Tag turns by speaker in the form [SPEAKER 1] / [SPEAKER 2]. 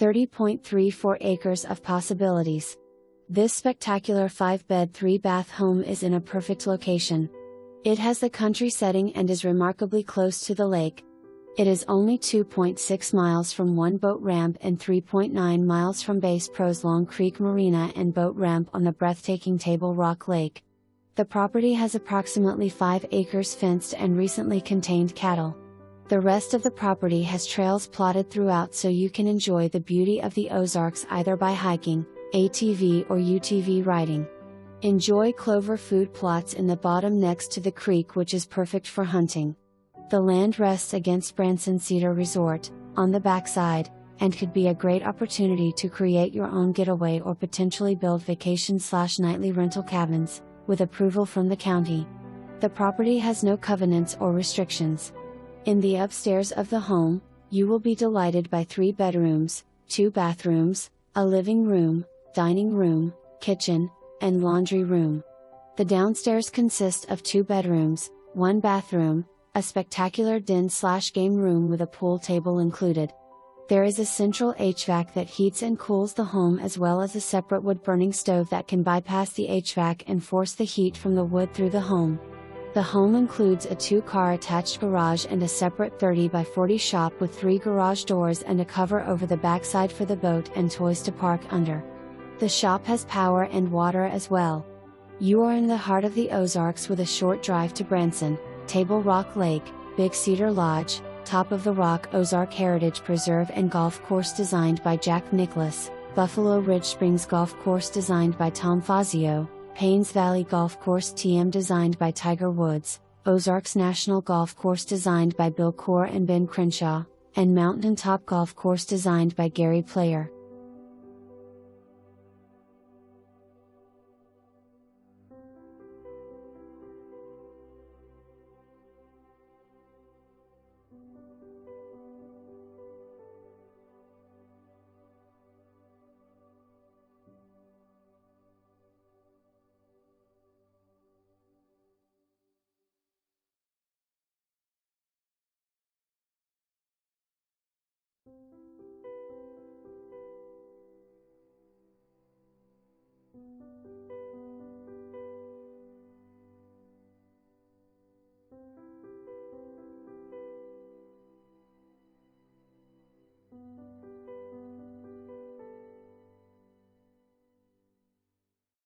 [SPEAKER 1] 30.34 acres of possibilities. This spectacular 5-bed 3-bath home is in a perfect location. It has the country setting and is remarkably close to the lake. It is only 2.6 miles from one boat ramp and 3.9 miles from Bass Pro's Long Creek Marina and boat ramp on the breathtaking Table Rock Lake. The property has approximately 5 acres fenced and recently contained cattle. The rest of the property has trails plotted throughout so you can enjoy the beauty of the Ozarks either by hiking, ATV or UTV riding. Enjoy clover food plots in the bottom next to the creek, which is perfect for hunting. The land rests against Branson Cedar Resort, on the backside, and could be a great opportunity to create your own getaway or potentially build vacation/nightly rental cabins, with approval from the county. The property has no covenants or restrictions. In the upstairs of the home, you will be delighted by 3 bedrooms, 2 bathrooms, a living room, dining room, kitchen, and laundry room. The downstairs consists of 2 bedrooms, 1 bathroom, a spectacular den/game room with a pool table included. There is a central HVAC that heats and cools the home, as well as a separate wood-burning stove that can bypass the HVAC and force the heat from the wood through the home. The home includes a 2-car attached garage and a separate 30 by 40 shop with 3 garage doors and a cover over the backside for the boat and toys to park under. The shop has power and water as well. You are in the heart of the Ozarks with a short drive to Branson, Table Rock Lake, Big Cedar Lodge, Top of the Rock Ozark Heritage Preserve and Golf Course designed by Jack Nicklaus, Buffalo Ridge Springs Golf Course designed by Tom Fazio, Payne's Valley Golf Course TM designed by Tiger Woods, Ozarks National Golf Course designed by Bill Coore and Ben Crenshaw, and Mountain Top Golf Course designed by Gary Player.